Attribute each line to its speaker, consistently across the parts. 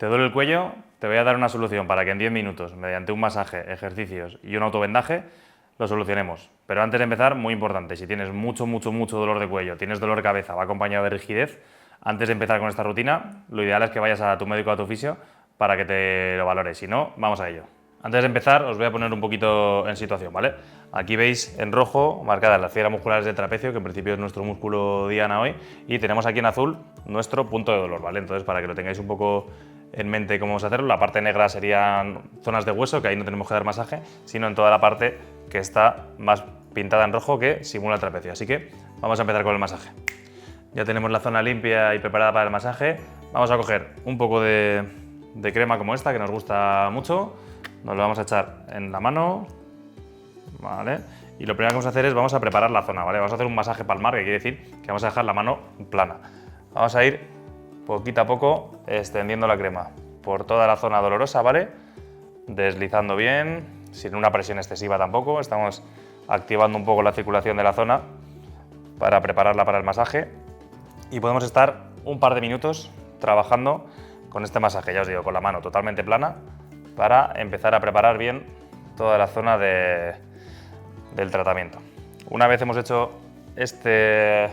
Speaker 1: ¿Te duele el cuello? Te voy a dar una solución para que en 10 minutos, mediante un masaje, ejercicios y un autovendaje, lo solucionemos. Pero antes de empezar, muy importante, si tienes mucho dolor de cuello, tienes dolor de cabeza, va acompañado de rigidez, antes de empezar con esta rutina, lo ideal es que vayas a tu médico o a tu fisio para que te lo valore. Si no, vamos a ello. Antes de empezar, os voy a poner un poquito en situación, ¿vale? Aquí veis en rojo marcadas las fibras musculares del trapecio, que en principio es nuestro músculo diana hoy, y tenemos aquí en azul nuestro punto de dolor, ¿vale? Entonces, para que lo tengáis un poco en mente cómo vamos a hacerlo, la parte negra serían zonas de hueso, que ahí no tenemos que dar masaje, sino en toda la parte que está más pintada en rojo, que simula el trapecio. Así que vamos a empezar con el masaje. Ya tenemos la zona limpia y preparada para el masaje. Vamos a coger un poco de crema como esta, que nos gusta mucho. Nos lo vamos a echar en la mano, ¿vale? Y lo primero que vamos a hacer es vamos a preparar la zona, ¿vale? Vamos a hacer un masaje palmar, que quiere decir que vamos a dejar la mano plana. Vamos a ir poquito a poco extendiendo la crema por toda la zona dolorosa, ¿vale? Deslizando bien, sin una presión excesiva tampoco. Estamos activando un poco la circulación de la zona para prepararla para el masaje. Y podemos estar un par de minutos trabajando con este masaje, ya os digo, con la mano totalmente plana, para empezar a preparar bien toda la zona del tratamiento. Una vez hemos hecho este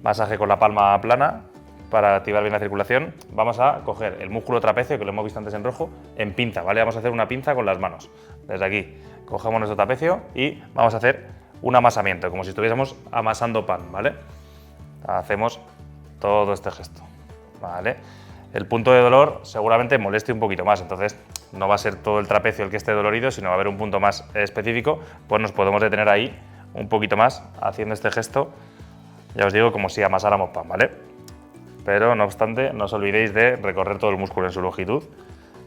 Speaker 1: masaje con la palma plana, para activar bien la circulación, vamos a coger el músculo trapecio, que lo hemos visto antes en rojo, en pinza, ¿vale? Vamos a hacer una pinza con las manos. Desde aquí cogemos nuestro trapecio y vamos a hacer un amasamiento, como si estuviésemos amasando pan, ¿vale? Hacemos todo este gesto, ¿vale? El punto de dolor seguramente moleste un poquito más, entonces no va a ser todo el trapecio el que esté dolorido, sino va a haber un punto más específico, pues nos podemos detener ahí un poquito más haciendo este gesto, ya os digo, como si amasáramos pan, ¿vale? Pero no obstante, no os olvidéis de recorrer todo el músculo en su longitud,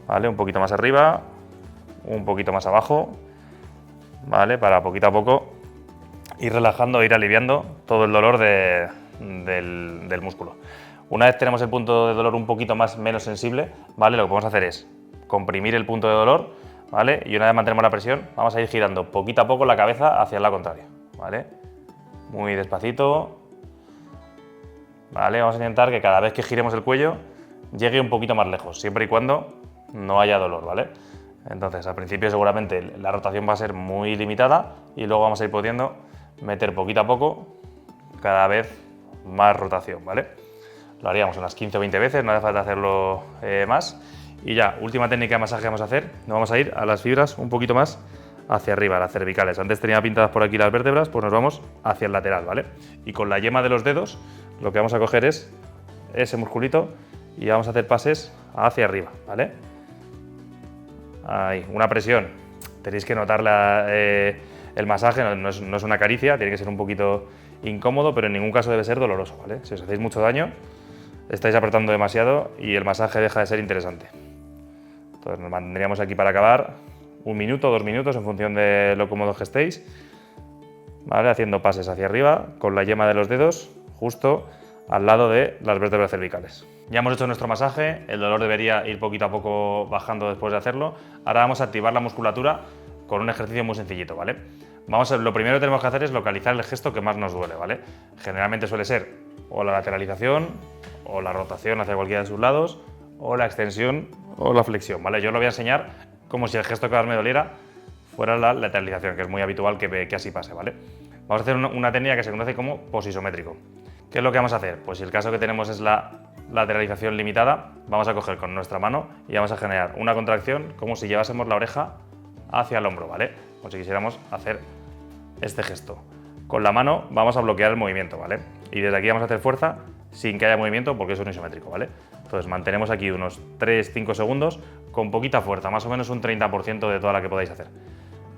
Speaker 1: ¿vale? Un poquito más arriba, un poquito más abajo, ¿vale? Para poquito a poco ir relajando, ir aliviando todo el dolor del músculo. Una vez tenemos el punto de dolor un poquito menos sensible, ¿vale? Lo que podemos hacer es comprimir el punto de dolor, ¿vale? Y una vez mantenemos la presión, vamos a ir girando poquito a poco la cabeza hacia el lado contrario, ¿vale? Muy despacito, ¿vale? Vamos a intentar que cada vez que giremos el cuello llegue un poquito más lejos, siempre y cuando no haya dolor, ¿vale? Entonces, al principio seguramente la rotación va a ser muy limitada y luego vamos a ir pudiendo meter poquito a poco cada vez más rotación, ¿vale? Lo haríamos unas 15 o 20 veces, no hace falta hacerlo más. Y ya, última técnica de masaje que vamos a hacer, nos vamos a ir a las fibras un poquito más hacia arriba, las cervicales. Antes tenía pintadas por aquí las vértebras, pues nos vamos hacia el lateral, ¿vale? Y con la yema de los dedos lo que vamos a coger es ese musculito y vamos a hacer pases hacia arriba, ¿vale? Ahí, una presión. Tenéis que notar el masaje, no es una caricia, tiene que ser un poquito incómodo, pero en ningún caso debe ser doloroso, ¿vale? Si os hacéis mucho daño, estáis apretando demasiado y el masaje deja de ser interesante. Entonces nos mantendríamos aquí para acabar 1 minuto, 2 minutos, en función de lo cómodos que estéis, ¿vale? Haciendo pases hacia arriba con la yema de los dedos justo al lado de las vértebras cervicales. Ya hemos hecho nuestro masaje, el dolor debería ir poquito a poco bajando después de hacerlo. Ahora vamos a activar la musculatura con un ejercicio muy sencillito, ¿vale? Lo primero que tenemos que hacer es localizar el gesto que más nos duele, ¿vale? Generalmente suele ser o la lateralización, o la rotación hacia cualquiera de sus lados, o la extensión o la flexión, ¿vale? Yo os lo voy a enseñar como si el gesto que más me doliera fuera la lateralización, que es muy habitual que así pase, ¿vale? Vamos a hacer una técnica que se conoce como posisométrico. ¿Qué es lo que vamos a hacer? Pues si el caso que tenemos es la lateralización limitada, vamos a coger con nuestra mano y vamos a generar una contracción como si llevásemos la oreja hacia el hombro, ¿vale? Como si quisiéramos hacer este gesto. Con la mano vamos a bloquear el movimiento, ¿vale? Y desde aquí vamos a hacer fuerza sin que haya movimiento porque eso es isométrico, ¿vale? Entonces mantenemos aquí unos 3-5 segundos con poquita fuerza, más o menos un 30% de toda la que podáis hacer.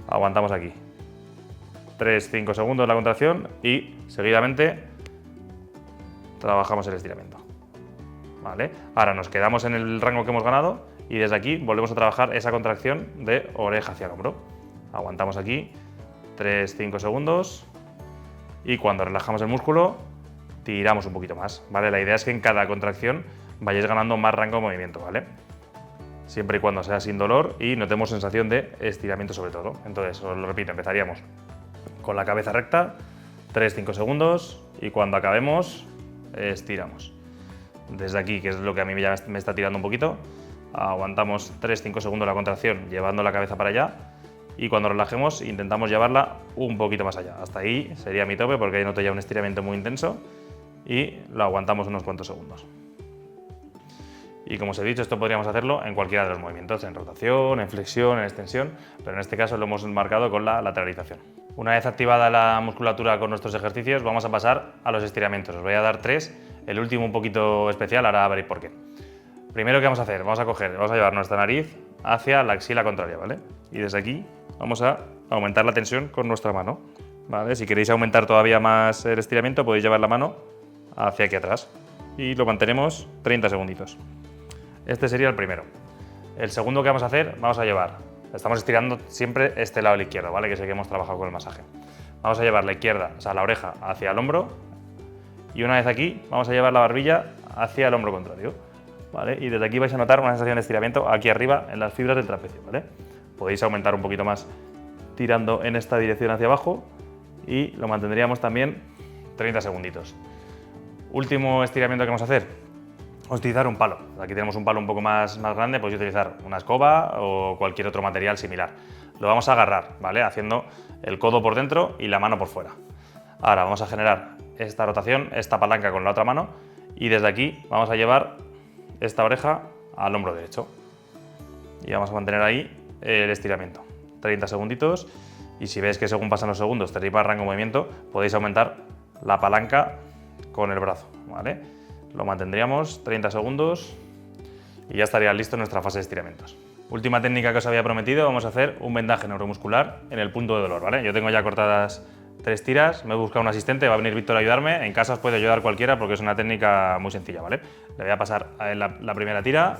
Speaker 1: Aguantamos aquí 3-5 segundos la contracción y seguidamente trabajamos el estiramiento, ¿vale? Ahora nos quedamos en el rango que hemos ganado y desde aquí volvemos a trabajar esa contracción de oreja hacia el hombro. Aguantamos aquí 3-5 segundos y cuando relajamos el músculo tiramos un poquito más, ¿vale? La idea es que en cada contracción vayáis ganando más rango de movimiento, ¿vale? Siempre y cuando sea sin dolor y notemos sensación de estiramiento sobre todo. Entonces, os lo repito, empezaríamos con la cabeza recta, 3-5 segundos y cuando acabemos, estiramos. Desde aquí, que es lo que a mí ya me está tirando un poquito, Aguantamos 3-5 segundos la contracción llevando la cabeza para allá y cuando relajemos intentamos llevarla un poquito más allá. Hasta ahí sería mi tope porque ahí noto ya un estiramiento muy intenso y lo aguantamos unos cuantos segundos. Y como os he dicho, esto podríamos hacerlo en cualquiera de los movimientos, en rotación, en flexión, en extensión, pero en este caso lo hemos marcado con la lateralización. Una vez activada la musculatura con nuestros ejercicios, vamos a pasar a los estiramientos. Os voy a dar 3, el último un poquito especial, ahora veréis por qué. Primero, ¿qué vamos a hacer? Vamos a llevar nuestra nariz hacia la axila contraria, ¿vale? Y desde aquí vamos a aumentar la tensión con nuestra mano, ¿vale? Si queréis aumentar todavía más el estiramiento, podéis llevar la mano hacia aquí atrás y lo mantenemos 30 segunditos. Este sería el primero. El segundo que vamos a hacer, estamos estirando siempre este lado del izquierdo, ¿vale? Que es el que hemos trabajado con el masaje. Vamos a llevar la izquierda, o sea, la oreja hacia el hombro y una vez aquí vamos a llevar la barbilla hacia el hombro contrario, ¿vale? Y desde aquí vais a notar una sensación de estiramiento aquí arriba en las fibras del trapecio, ¿vale? Podéis aumentar un poquito más tirando en esta dirección hacia abajo y lo mantendríamos también 30 segunditos. Último estiramiento que vamos a hacer. Utilizar un palo. Aquí tenemos un palo un poco más grande, podéis utilizar una escoba o cualquier otro material similar. Lo vamos a agarrar, ¿vale? Haciendo el codo por dentro y la mano por fuera. Ahora vamos a generar esta rotación, esta palanca con la otra mano y desde aquí vamos a llevar esta oreja al hombro derecho. Y vamos a mantener ahí el estiramiento. 30 segunditos y si veis que según pasan los segundos tenéis más rango de movimiento, podéis aumentar la palanca con el brazo, ¿vale? Lo mantendríamos 30 segundos y ya estaría listo nuestra fase de estiramientos. Última técnica que os había prometido, vamos a hacer un vendaje neuromuscular en el punto de dolor, ¿vale? Yo tengo ya cortadas 3 tiras, me he buscado un asistente, va a venir Víctor a ayudarme, en casa os puede ayudar cualquiera porque es una técnica muy sencilla, ¿vale? Le voy a pasar la primera tira,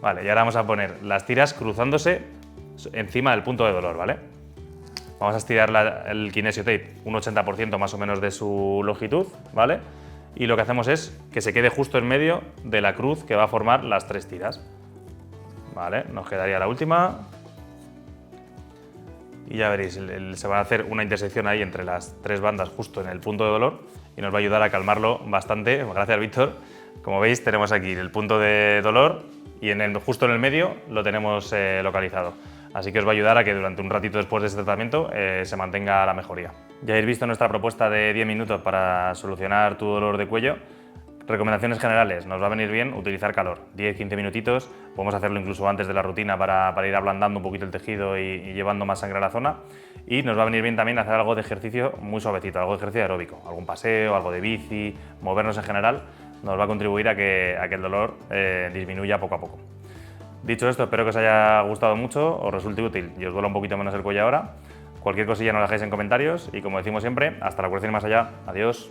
Speaker 1: vale, y ahora vamos a poner las tiras cruzándose encima del punto de dolor, ¿vale? Vamos a estirar el kinesio tape un 80% más o menos de su longitud, ¿vale? Y lo que hacemos es que se quede justo en medio de la cruz que va a formar las 3 tiras. Vale, nos quedaría la última. Y ya veréis, se va a hacer una intersección ahí entre las 3 bandas justo en el punto de dolor y nos va a ayudar a calmarlo bastante. Gracias, Víctor. Como veis, tenemos aquí el punto de dolor y justo en el medio lo tenemos localizado. Así que os va a ayudar a que durante un ratito después de este tratamiento se mantenga la mejoría. Ya habéis visto nuestra propuesta de 10 minutos para solucionar tu dolor de cuello. Recomendaciones generales, nos va a venir bien utilizar calor, 10-15 minutitos, podemos hacerlo incluso antes de la rutina para ir ablandando un poquito el tejido y llevando más sangre a la zona. Y nos va a venir bien también hacer algo de ejercicio muy suavecito, algo de ejercicio aeróbico, algún paseo, algo de bici, movernos en general, nos va a contribuir a que el dolor disminuya poco a poco. Dicho esto, espero que os haya gustado mucho, os resulte útil y os duela un poquito menos el cuello ahora. Cualquier cosilla nos la dejéis en comentarios y como decimos siempre, hasta la curación y más allá. Adiós.